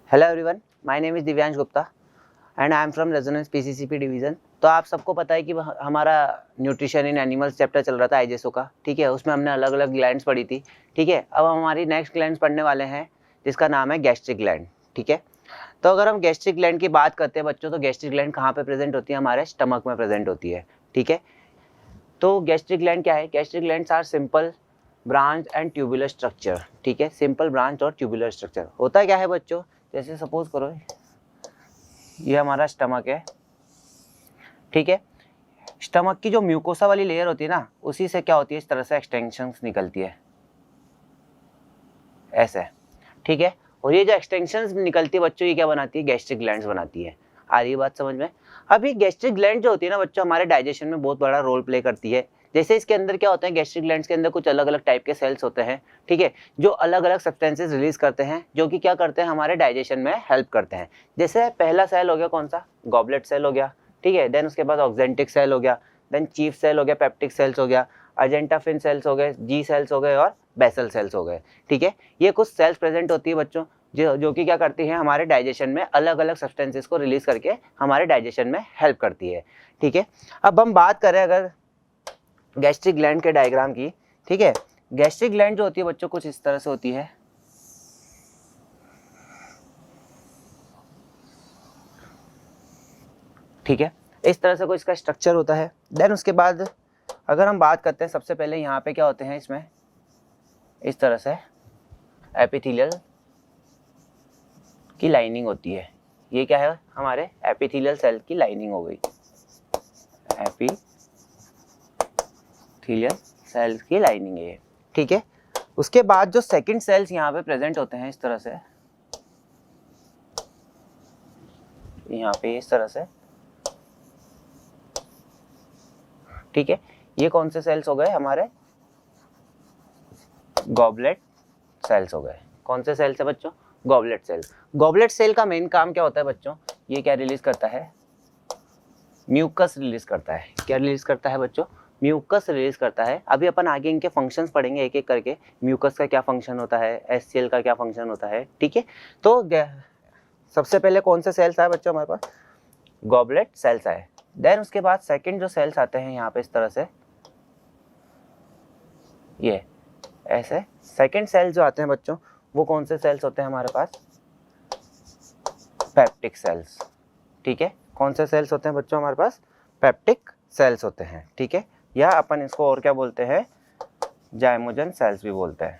Hello everyone, my name is Divyansh Gupta and I am from Resonance PCCP division. तो आप सबको पता है कि हमारा न्यूट्रिशन इन एनिमल्स चैप्टर चल रहा था आईजेसओ का, ठीक है। उसमें हमने अलग अलग ग्लैंड्स पढ़ी थी, ठीक है। अब हमारी नेक्स्ट ग्लैंड्स पढ़ने वाले हैं जिसका नाम है गैस्ट्रिक ग्लैंड, ठीक है। तो अगर हम गैस्ट्रिक ग्लैंड की बात करते हैं बच्चों, तो गैस्ट्रिक ग्लैंड कहाँ पे प्रेजेंट होती है? हमारे स्टमक में प्रेजेंट होती है, ठीक है। तो गैस्ट्रिक ग्लैंड क्या है? Gastric glands are simple branch and tubular structure, ठीक है। सिंपल ब्रांच और ट्यूबुलर स्ट्रक्चर होता क्या है बच्चों? जैसे सपोज करो ये हमारा स्टमक है, ठीक है। स्टमक की जो म्यूकोसा वाली लेयर होती है ना, उसी से क्या होती है, इस तरह से एक्सटेंशंस निकलती है ऐसे, ठीक है। और ये जो एक्सटेंशंस निकलती है बच्चों, ये क्या बनाती है? गैस्ट्रिक ग्लैंड्स बनाती है। आ रही है बात समझ में? अब ये गैस्ट्रिक ग्लैंड जो होती है ना बच्चों, हमारे डाइजेशन में बहुत बड़ा रोल प्ले करती है। जैसे इसके अंदर क्या होता है, गैस्ट्रिक ग्लैंड्स के अंदर कुछ अलग अलग टाइप के सेल्स होते हैं, ठीक है, जो अलग अलग सब्सटेंसेस रिलीज करते हैं, जो कि क्या करते हैं, हमारे डाइजेशन में हेल्प करते हैं। जैसे पहला सेल हो गया कौन सा? गॉबलेट सेल हो गया, ठीक है। देन उसके बाद ऑक्जेंटिक सेल हो गया, देन चीफ सेल हो गया, पेप्टिक सेल्स हो गया, अर्जेंटाफिन सेल्स हो गए, जी सेल्स हो गए और बेसल सेल्स हो गए, ठीक है। ये कुछ सेल्स प्रेजेंट होती है बच्चों, जो कि क्या करती है, हमारे डाइजेशन में अलग अलग सब्सटेंसेस को रिलीज करके हमारे डाइजेशन में हेल्प करती है, ठीक है। अब हम बात करें अगर गैस्ट्रिक ग्लैंड के डायग्राम की, ठीक है। गैस्ट्रिक ग्लैंड जो होती है बच्चों कुछ इस तरह से होती है, ठीक है। इस तरह से कोई इसका स्ट्रक्चर होता है। देन उसके बाद अगर हम बात करते हैं, सबसे पहले यहाँ पे क्या होते हैं, इसमें इस तरह से एपिथेलियल की लाइनिंग होती है। ये क्या है? हमारे एपिथेलियल सेल की लाइनिंग हो गई, एपिथेलियल सेल की लाइनिंग है ये, ठीक है। उसके बाद जो सेकंड सेल्स यहाँ पे प्रेजेंट होते हैं इस तरह से, यहाँ पे इस तरह से, ठीक है। ये कौन से सेल्स हो गए? हमारे गॉबलेट सेल्स हो गए। कौन से सेल्स है बच्चों? Goblet cells. गॉबलेट सेल का मेन काम क्या होता है बच्चों? ये क्या रिलीज करता है? म्यूकस रिलीज करता है। क्या रिलीज करता है बच्चों? म्यूकस रिलीज करता है। अभी अपन आगे इनके फंक्शंस पढ़ेंगे एक एक करके, म्यूकस का क्या फंक्शन होता है, एचसीएल का क्या फंक्शन होता है, ठीक है। तो सबसे पहले कौन से सेल्स आए बच्चों हमारे पास? गॉबलेट सेल्स आए। देन उसके बाद सेकंड जो सेल्स आते हैं यहाँ पे इस तरह से, ये ऐसे सेकंड सेल्स जो आते हैं बच्चों, वो कौन से सेल्स होते हैं हमारे पास? पेप्टिक सेल्स, ठीक है। कौन से सेल्स होते हैं बच्चों हमारे पास? पेप्टिक सेल्स होते हैं, ठीक है। या अपन इसको और क्या बोलते हैं? जाइमोजन सेल्स भी बोलते हैं,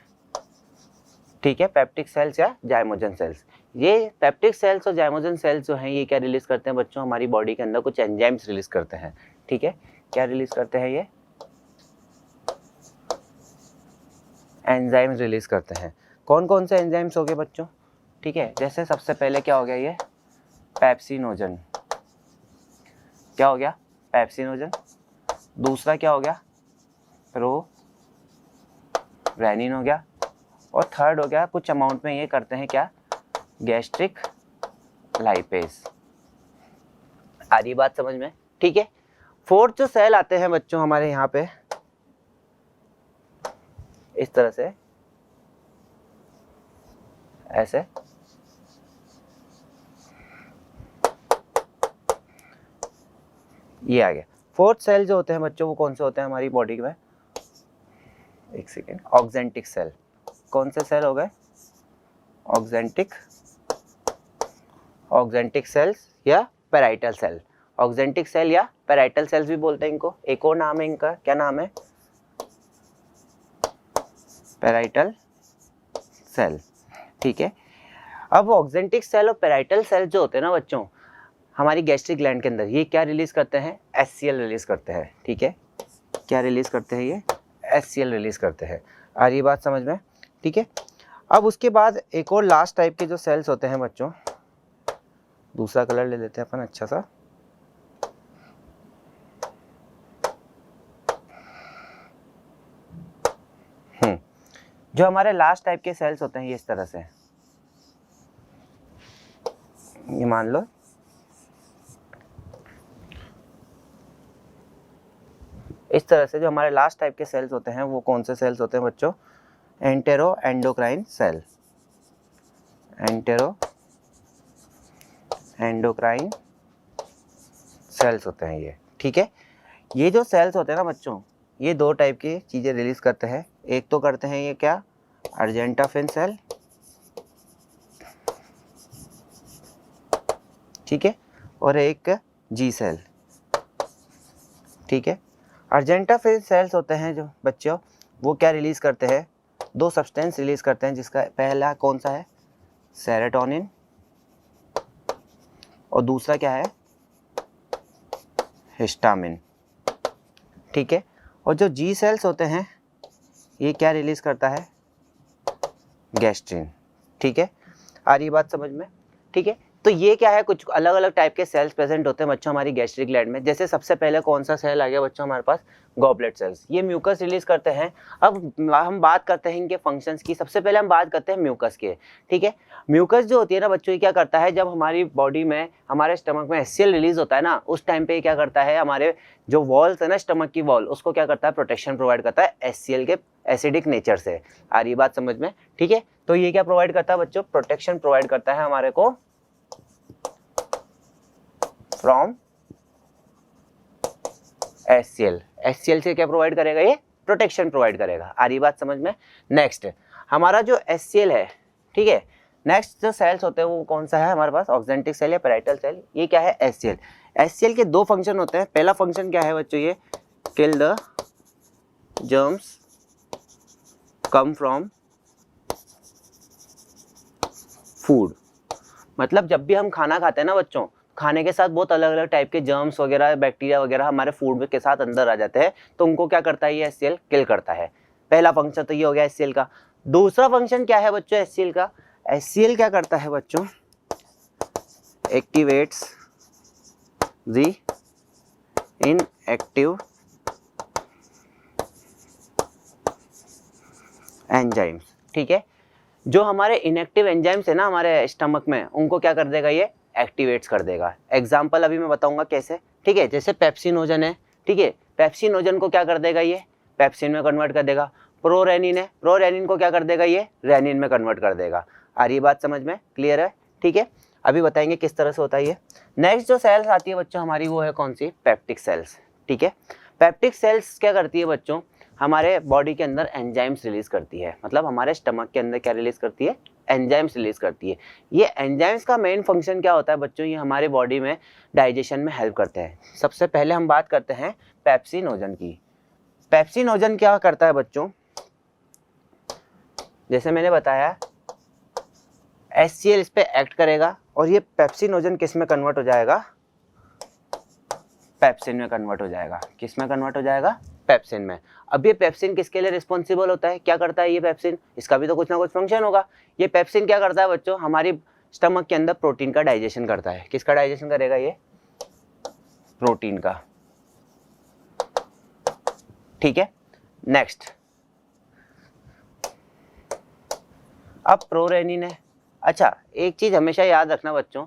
ठीक है। पेप्टिक सेल्स या जाइमोजन सेल्स। ये पेप्टिक सेल्स और जाइमोजन सेल्स जो हैं, ये क्या रिलीज करते हैं बच्चों? हमारी बॉडी के अंदर कुछ एंजाइम्स रिलीज करते हैं, ठीक है। क्या रिलीज करते हैं? ये एंजाइम्स रिलीज करते हैं। कौन कौन से एंजाइम्स हो गए बच्चों? ठीक है, जैसे सबसे पहले क्या हो गया, ये पेप्सिनोजन। क्या हो गया? पेप्सिनोजन। दूसरा क्या हो गया? प्रोरेनिन हो गया। और थर्ड हो गया, कुछ अमाउंट में ये करते हैं क्या? Gastric lipase. आ रही बात समझ में? ठीक है। फोर्थ जो सेल आते हैं बच्चों हमारे यहाँ पे इस तरह से, ऐसे, ये आ गया। फोर्थ सेल जो होते हैं बच्चों, वो कौन से होते हैं हमारी बॉडी में? एक सेकेंड, ऑक्जेंटिक सेल। कौन से सेल हो गए? ऑक्जेंटिक सेल्स या पेराइटल सेल। ऑक्जेंटिक सेल या पेराइटल सेल्स भी बोलते हैं इनको। एक और नाम है इनका, क्या नाम है? पेराइटल सेल, ठीक है। अब ऑक्जेंटिक सेल और पेराइटल सेल जो होते हैं ना बच्चों, हमारी गैस्ट्रिक ग्लैंड के अंदर, ये क्या रिलीज करते हैं? एचसीएल रिलीज करते हैं, ठीक है। क्या रिलीज करते हैं? ये एचसीएल रिलीज करते हैं। आ रही बात समझ में? ठीक है। अब उसके बाद एक और लास्ट टाइप के जो सेल्स होते हैं बच्चों, दूसरा कलर ले लेते हैं अपन अच्छा सा, जो हमारे लास्ट टाइप के सेल्स होते हैं ये इस तरह से, ये मान लो इस तरह से, जो हमारे लास्ट टाइप के सेल्स होते हैं वो कौन से सेल्स होते हैं बच्चों? Enteroendocrine cell. Enteroendocrine cells होते हैं ये, ठीक है। ये जो सेल्स होते हैं ना बच्चों, ये दो टाइप की चीज़ें रिलीज करते हैं। एक तो करते हैं ये क्या, अर्जेंटाफिन सेल, ठीक है, और एक जी सेल, ठीक है। अर्जेंटाफिन सेल्स होते हैं जो बच्चों, वो क्या रिलीज करते हैं, दो सब्सटेंस रिलीज करते हैं, जिसका पहला कौन सा है, सेरोटोनिन, और दूसरा क्या है, हिस्टामिन, ठीक है। और जो जी सेल्स होते हैं ये क्या रिलीज करता है, गैस्ट्रिन, ठीक है। आ रही बात समझ में, ठीक है। तो ये क्या है, कुछ अलग अलग टाइप के सेल्स प्रेजेंट होते हैं बच्चों हमारी गैस्ट्रिक ग्लैंड में। जैसे सबसे पहले कौन सा सेल आ गया बच्चों हमारे पास, गॉबलेट सेल्स, ये म्यूकस रिलीज करते हैं। अब हम बात करते हैं इनके फंक्शंस की। सबसे पहले हम बात करते हैं म्यूकस के, ठीक है। म्यूकस जो होती है ना बच्चों, ये क्या करता है, जब हमारी बॉडी में, हमारे स्टमक में HCl रिलीज होता है ना, उस टाइम पे क्या करता है, हमारे जो वॉल्स है ना, स्टमक की वॉल, उसको क्या करता है, प्रोटेक्शन प्रोवाइड करता है HCl के एसिडिक नेचर से। आ रही बात समझ में, ठीक है। तो ये क्या प्रोवाइड करता है बच्चों, प्रोटेक्शन प्रोवाइड करता है हमारे को फ्रॉम HCl। HCl से क्या प्रोवाइड करेगा, ये प्रोटेक्शन प्रोवाइड करेगा। आ रही बात समझ में। नेक्स्ट हमारा जो HCl है, ठीक है, नेक्स्ट जो सेल्स होते हैं वो कौन सा है हमारे पास, ऑक्जेंटिक सेल या पैराइटल सेल, ये क्या है, HCl। HCl के दो फंक्शन होते हैं। पहला फंक्शन क्या है बच्चों, ये kill the germs come from food. मतलब जब भी हम खाना खाते हैं ना बच्चों, खाने के साथ बहुत अलग अलग टाइप के जर्म्स वगैरह, बैक्टीरिया वगैरह हमारे फूड के साथ अंदर आ जाते हैं, तो उनको क्या करता है, ये HCl किल करता है। पहला फंक्शन तो ये हो गया HCl का। दूसरा फंक्शन क्या है बच्चों HCl का, HCl क्या करता है बच्चों, एक्टिवेट्स द इनएक्टिव एंजाइम्स, ठीक है। जो हमारे इनएक्टिव एंजाइम्स है ना हमारे स्टमक में, उनको क्या कर देगा, ये एक्टिवेट्स कर देगा। एग्जाम्पल अभी मैं बताऊंगा कैसे, ठीक है। जैसे पेप्सिनोजन है, ठीक है, पेप्सिनोजन को क्या कर देगा, ये पेप्सिन में कन्वर्ट कर देगा। प्रोरेनिन है, प्रोरेनिन को क्या कर देगा, ये रेनिन में कन्वर्ट कर देगा। आ रही बात समझ में, क्लियर है, ठीक है। अभी बताएंगे किस तरह से होता है ये। नेक्स्ट जो सेल्स आती है बच्चों हमारी, वो है कौन सी, पेप्टिक सेल्स, ठीक है। पेप्टिक सेल्स क्या करती है बच्चों, हमारे बॉडी के अंदर एंजाइम्स रिलीज करती है। मतलब हमारे स्टमक के अंदर क्या रिलीज करती है, एंजाइम्स रिलीज करती है। ये एंजाइम्स का मेन फंक्शन क्या होता है बच्चों, ये हमारे बॉडी में डाइजेशन में हेल्प करते हैं। सबसे पहले हम बात करते हैं पेप्सिनोजन की। पेप्सिनोजन क्या करता है बच्चों, जैसे मैंने बताया HCl इस पे एक्ट करेगा, और ये पेप्सिनोजन किस में कन्वर्ट हो जाएगा, पेप्सिन में कन्वर्ट हो जाएगा। किस में कन्वर्ट हो जाएगा, पेप्सिन में। अब ये पेप्सिन किसके लिए रिस्पॉन्सिबल होता है, क्या करता है ये पेप्सिन, इसका भी तो कुछ ना कुछ फंक्शन होगा। ये पेप्सिन क्या करता है बच्चों, हमारी स्टमक के अंदर प्रोटीन का डाइजेशन करता है। किसका डाइजेशन करेगा, ये प्रोटीन का, ठीक है। नेक्स्ट अब प्रोरेनिन है। अच्छा, एक चीज हमेशा याद रखना बच्चों,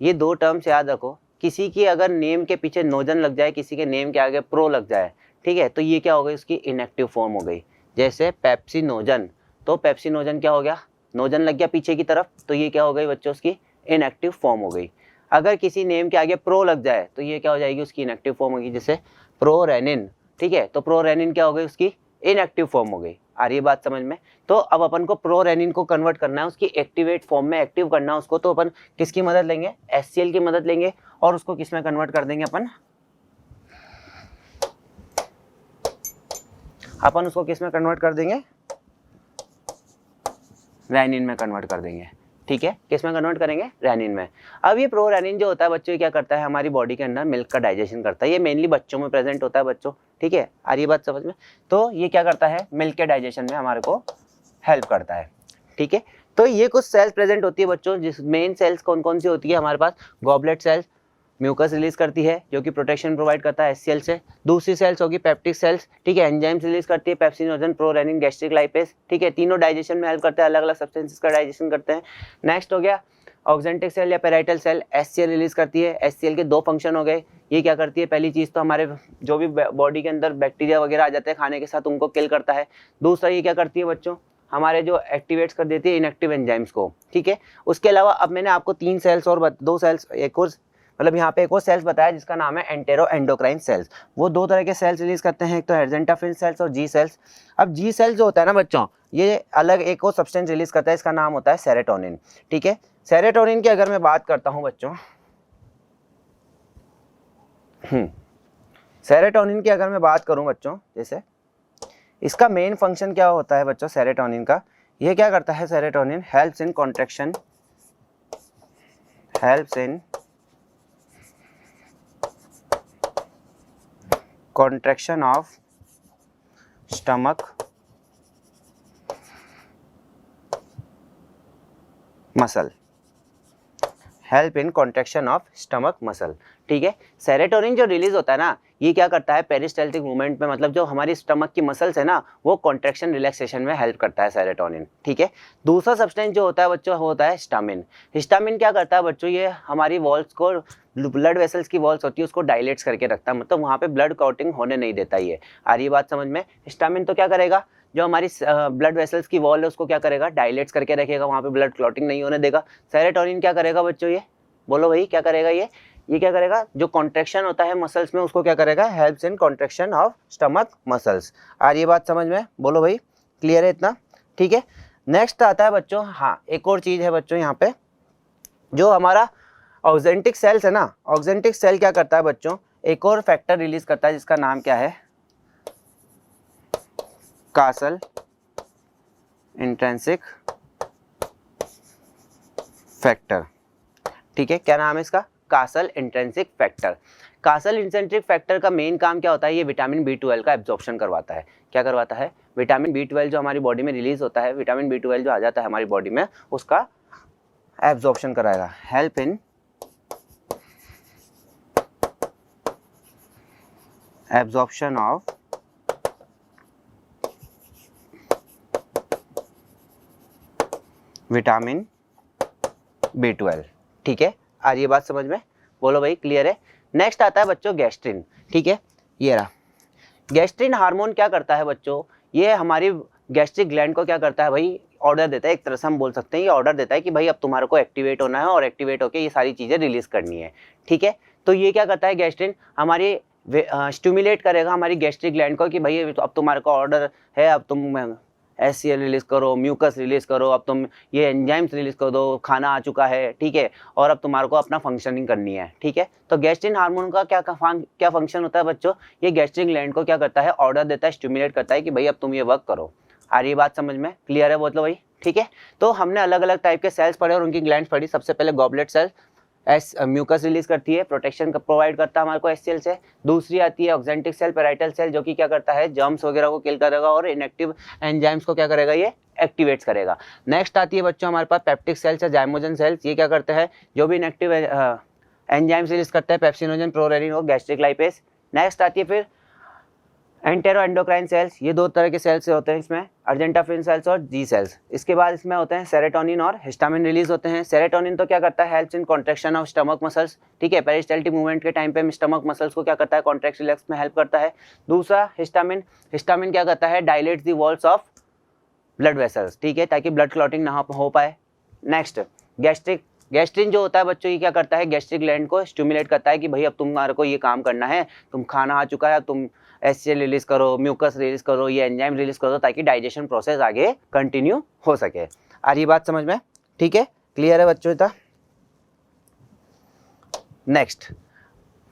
ये दो टर्म्स याद रखो। किसी की अगर नेम के पीछे नोजन लग जाए, किसी के नेम के आगे प्रो लग जाए, ठीक है, तो ये क्या हो गई, उसकी इनएक्टिव फॉर्म हो गई। जैसे पेप्सिनोजन, तो पेप्सिनोजन क्या हो गया, नोजन लग गया पीछे की तरफ, तो ये क्या हो गई बच्चों, उसकी इनएक्टिव फॉर्म हो गई। अगर किसी नेम के आगे प्रो लग जाए तो ये क्या हो जाएगी, उसकी इनएक्टिव फॉर्म होगी। जैसे प्रोरेनिन, ठीक है, तो प्रोरेनिन क्या हो गई, उसकी इनएक्टिव फॉर्म हो गई। आ रही है बात समझ में। तो अब अपन को प्रोरेनिन को कन्वर्ट करना है, उसकी एक्टिवेट फॉर्म में एक्टिव करना है उसको, तो अपन किसकी मदद लेंगे, HCl की मदद लेंगे, और उसको किस में कन्वर्ट कर देंगे, अपन उसको किस में कन्वर्ट कर देंगे, रेनिन में कन्वर्ट कर देंगे, ठीक है। किस में कन्वर्ट करेंगे, रेनिन में। अब ये प्रोरेनिन जो होता है बच्चों, क्या करता है, हमारी बॉडी के अंदर मिल्क का डाइजेशन करता है। ये मेनली बच्चों में प्रेजेंट होता है बच्चों, ठीक है। आ रही बात समझ में। तो ये क्या करता है, मिल्क के डाइजेशन में हमारे को हेल्प करता है, ठीक है। तो ये कुछ सेल्स प्रेजेंट होती है बच्चों, जिस मेन सेल्स कौन कौन सी होती है हमारे पास, गॉबलेट सेल्स म्यूकस रिलीज करती है जो कि प्रोटेक्शन प्रोवाइड करता है HCl से। दूसरी सेल्स होगी पेप्टिक सेल्स, ठीक है, एंजाइम्स रिलीज करती है, पेप्सिनोजन, प्रोरेनिन, गैस्ट्रिक लाइपेज, ठीक है, तीनों डाइजेशन में हेल्प करते हैं, अलग अलग सब्सटेंसेस का डाइजेशन करते हैं। नेक्स्ट हो गया ऑक्जेंटिक सेल या पैराइटल सेल, HCl रिलीज करती है। HCl के दो फंक्शन हो गए। ये क्या करती है, पहली चीज तो हमारे जो भी बॉडी के अंदर बैक्टीरिया वगैरह आ जाते हैं खाने के साथ, उनको किल करता है। दूसरा ये क्या करती है बच्चों, हमारे जो एक्टिवेट्स कर देती है इनएक्टिव एंजाइम्स को, ठीक है। उसके अलावा अब मैंने आपको 3 सेल्स और 2 सेल्स एक और मतलब यहाँ पे एक और सेल्स बताया जिसका नाम है एंटेरो एंडोक्राइन सेल्स। वो 2 तरह के सेल्स रिलीज करते हैं, एक तो हेर्जेंटाफिन सेल्स और जी सेल्स। अब जी सेल्स जो होता है ना बच्चों, ये अलग एक और सब्सटेंस रिलीज करता है, इसका नाम होता है सेरोटोनिन, ठीक है। सेरोटोनिन की अगर मैं बात करता हूँ बच्चों, सेरोटोनिन की अगर मैं बात करूँ बच्चों, जैसे इसका मेन फंक्शन क्या होता है बच्चों सेरोटोनिन का, ये क्या करता है serotonin, helps in contraction, helps in contraction of stomach muscle, help in contraction of stomach muscle, ठीक है। सेरोटोनिन जो रिलीज होता है ना, ये क्या करता है पेरिस्टाल्टिक मूवमेंट में, मतलब जो हमारी स्टमक की मसल्स है ना, वो कॉन्ट्रैक्शन रिलैक्सेशन में हेल्प करता है सेरोटोनिन, ठीक है। दूसरा सब्सटेंस जो होता है बच्चों होता है हिस्टामिन। हिस्टामिन क्या करता है बच्चों, ये हमारी वॉल्स को, ब्लड वेसल्स की वॉल्स होती है उसको डायलेट्स करके रखता है, मतलब वहाँ पे ब्लड क्लॉटिंग होने नहीं देता ये। आ रही बात समझ में? हिस्टामिन तो क्या करेगा, जो हमारी ब्लड वेसल्स की वॉल है उसको क्या करेगा, डायलेट्स करके रखेगा, वहाँ पे ब्लड क्लॉटिंग नहीं होने देगा। सेरोटोनिन क्या करेगा बच्चों, ये बोलो भाई क्या करेगा, ये क्या करेगा, जो कॉन्ट्रैक्शन होता है मसल्स में उसको क्या करेगा, helps in contraction of stomach muscles. आ रही बात समझ में? बोलो भाई क्लियर है इतना, ठीक है। नेक्स्ट आता है बच्चों, हाँ एक और चीज है बच्चों यहाँ पे, जो हमारा ऑक्जेंटिक सेल्स है ना, ऑक्जेंटिक सेल क्या करता है बच्चों, एक और फैक्टर रिलीज करता है जिसका नाम क्या है, कासल इंट्रिंसिक फैक्टर, ठीक है। क्या नाम है इसका, castle intrinsic factor. Castle intrinsic factor का मेन काम क्या होता है, ये विटामिन B12 का एब्जॉर्प्शन करवाता है। क्या करवाता है, विटामिन B12 जो हमारी बॉडी में रिलीज होता है, विटामिन B12 जो आ जाता है हमारी बॉडी में, उसका एब्जॉर्प्शन कराएगा, help in absorption of vitamin B12, ठीक है। आ रही है बात समझ में? बोलो भाई क्लियर है। नेक्स्ट आता है बच्चों गैस्ट्रिन, ठीक है। ये रहा गैस्ट्रिन हार्मोन क्या करता है बच्चों, ये हमारी गैस्ट्रिक ग्लैंड को क्या करता है भाई, ऑर्डर देता है, एक तरह से हम बोल सकते हैं ये ऑर्डर देता है कि भाई अब तुम्हारे को एक्टिवेट होना है और एक्टिवेट होकर ये सारी चीज़ें रिलीज करनी है, ठीक है। तो ये क्या करता है गैस्ट्रिन, हमारी स्टिमुलेट करेगा हमारी गैस्ट्रिक ग्लैंड को कि भाई अब तुम्हारे को ऑर्डर है, अब तुम HCl रिलीज करो, म्यूकस रिलीज करो, अब तुम ये एंजाइम्स रिलीज कर दो, खाना आ चुका है, ठीक है, और अब तुम्हारे को अपना फंक्शनिंग करनी है, ठीक है। तो गैस्ट्रिन हार्मोन का क्या फंक्शन होता है बच्चों, ये गैस्ट्रिक ग्लैंड को क्या करता है, ऑर्डर देता है, स्टिमुलेट करता है कि भाई अब तुम ये वर्क करो। आ रही बात समझ में? क्लियर है बोलो भाई, ठीक है। तो हमने अलग अलग टाइप के सेल्स पढ़े और उनकी ग्लैंड्स पढ़ी। सबसे पहले गॉबलेट सेल म्यूकस रिलीज करती है, प्रोटेक्शन प्रोवाइड करता है हमारे को HCl से। दूसरी आती है ऑक्जेंटिक सेल, पैराइटल सेल, जो कि क्या करता है, जर्म्स वगैरह को किल करेगा और इनएक्टिव एंजाइम्स को क्या करेगा, ये एक्टिवेट्स करेगा। नेक्स्ट आती है बच्चों हमारे पास पेप्टिक सेल्स या जाइमोजन सेल्स, ये क्या करते हैं, जो भी इनएक्टिव एंजाइम्स रिलीज करते हैं, पेप्सिनोजन, प्रोरेनिन और गैस्ट्रिक लाइपेज। नेक्स्ट आती है फिर एंटेरो एंडोक्राइन सेल्स, ये 2 तरह के सेल्स होते हैं इसमें, अर्जेंटाफिन सेल्स और जी सेल्स। इसके बाद इसमें होते हैं सेरोटोनिन और हिस्टामिन रिलीज होते हैं। सेरोटोनिन तो क्या करता है, helps in contraction of stomach muscles, ठीक है, पेरिस्टाल्टिक मूवमेंट के टाइम पे स्टमक मसल्स को क्या करता है, कॉन्ट्रैक्ट रिलैक्स में हेल्प करता है। दूसरा हिस्टामिन, हिस्टामिन क्या करता है, dilates the walls of blood vessels, ठीक है, ताकि ब्लड क्लॉटिंग ना हो पाए। नेक्स्ट गैस्ट्रिन जो होता है बच्चों, ये क्या करता है, गैस्ट्रिक ग्लैंड को स्टिमुलेट करता है कि भाई अब तुम्हारे को ये काम करना है, तुम खाना आ चुका है, तुम HCl रिलीज करो, म्यूकस रिलीज करो, ये एंजाइम रिलीज करो, ताकि डाइजेशन प्रोसेस आगे कंटिन्यू हो सके। आ रही बात समझ में? ठीक है, क्लियर है बच्चों? था नेक्स्ट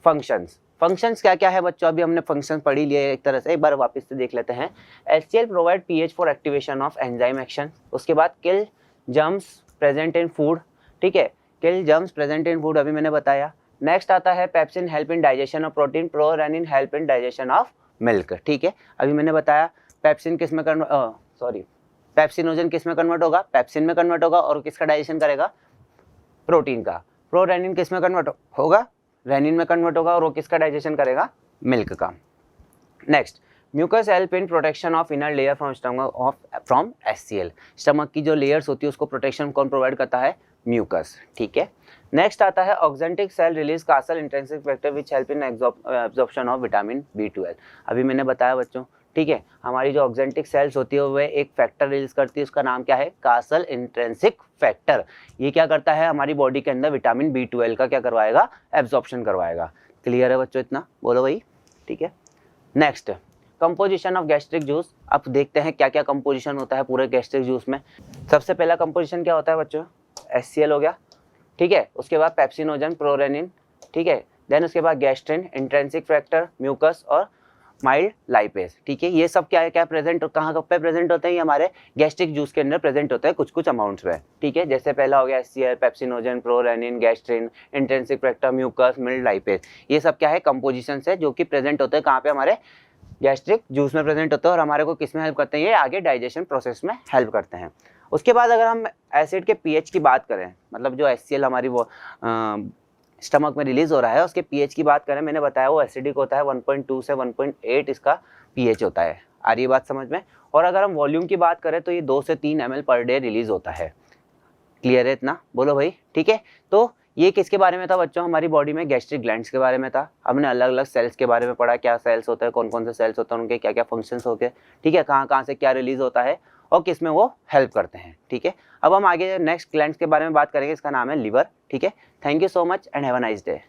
फंक्शंस क्या क्या है बच्चों, अभी हमने फंक्शंस पढ़ी लिए एक तरह से, एक बार वापस से देख लेते हैं। HCl provide pH for activation of enzyme action. उसके बाद kill germs present in food, ठीक है, kill germs present in food अभी मैंने बताया। नेक्स्ट आता है pepsin help in digestion of protein, prorennin help in digestion of milk, ठीक है, अभी मैंने बताया। पेप्सिन किस में पेप्सिनोजन किस में कन्वर्ट होगा, पेप्सिन में कन्वर्ट होगा, और किसका डाइजेशन करेगा, प्रोटीन का। प्रोरेनिन किस में कन्वर्ट होगा, रेनिन में कन्वर्ट होगा, और वो किसका डाइजेशन करेगा, मिल्क का। Next mucus help in protection of inner layer from stomach from HCl। Stomach की जो लेयर्स होती है उसको प्रोटेक्शन कौन प्रोवाइड करता है, म्यूकस, ठीक है। नेक्स्ट आता है oxyntic cell release Castle intrinsic factor which help in absorption of vitamin B12। अभी मैंने बताया बच्चों, ठीक है। हमारी जो ऑक्जेंटिक सेल्स होती है वह एक फैक्टर रिलीज करती है, उसका नाम क्या है, कासल इंट्रिंसिक फैक्टर। ये क्या करता है, हमारी बॉडी के अंदर विटामिन B12 का क्या करवाएगा, एब्जॉर्प्शन करवाएगा। क्लियर है बच्चों इतना, बोलो भाई, ठीक है। Next, composition of gastric juice. अब देखते हैं क्या क्या कंपोजिशन होता है पूरे गैस्ट्रिक जूस में। सबसे पहला कंपोजिशन क्या होता है बच्चों, HCl हो गया, ठीक है। उसके बाद पेप्सिनोजन, प्रोरेनिन, ठीक है। देन उसके बाद गैस्ट्रिन, इंट्रिंसिक फैक्टर, म्यूकस और माइल्ड लाइपेज, ठीक है। ये सब क्या है, क्या प्रेजेंट, कहाँ पे प्रेजेंट होते हैं, ये हमारे गैस्ट्रिक जूस के अंदर प्रेजेंट होते हैं कुछ कुछ अमाउंट्स में, ठीक है। जैसे पहला हो गया HCl, pepsinogen, prorennin, gastrin, intrinsic factor, mucus, mild lipase. ये सब क्या है, कंपोजिशन है जो कि प्रेजेंट होते हैं कहाँ पे, हमारे गैस्ट्रिक जूस में प्रेजेंट होते हैं और हमारे को किस में हेल्प करते हैं, ये आगे डाइजेशन प्रोसेस में हेल्प करते हैं। उसके बाद अगर हम एसिड के पीएच की बात करें, मतलब जो HCl हमारी वो स्टमक में रिलीज हो रहा है उसके पीएच की बात करें, मैंने बताया वो एसिडिक होता है, 1.2 से 1.8 इसका पीएच होता है। आ रही है बात समझ में। और अगर हम वॉल्यूम की बात करें तो ये 2 से 3 ml पर डे रिलीज होता है। क्लियर है इतना, बोलो भाई, ठीक है। तो ये किसके बारे में था बच्चों, हमारी बॉडी में गैस्ट्रिक ग्लैंड्स के बारे में था। हमने अलग अलग सेल्स के बारे में पढ़ा, क्या सेल्स होते हैं, कौन कौन से सेल्स होते हैं, उनके क्या क्या फंक्शंस होते हैं, ठीक है, कहाँ कहाँ से क्या रिलीज होता है और किस में वो हेल्प करते हैं, ठीक है। अब हम आगे नेक्स्ट ग्लैंड्स के बारे में बात करेंगे, इसका नाम है लिवर, ठीक है। Thank you so much and have a nice day.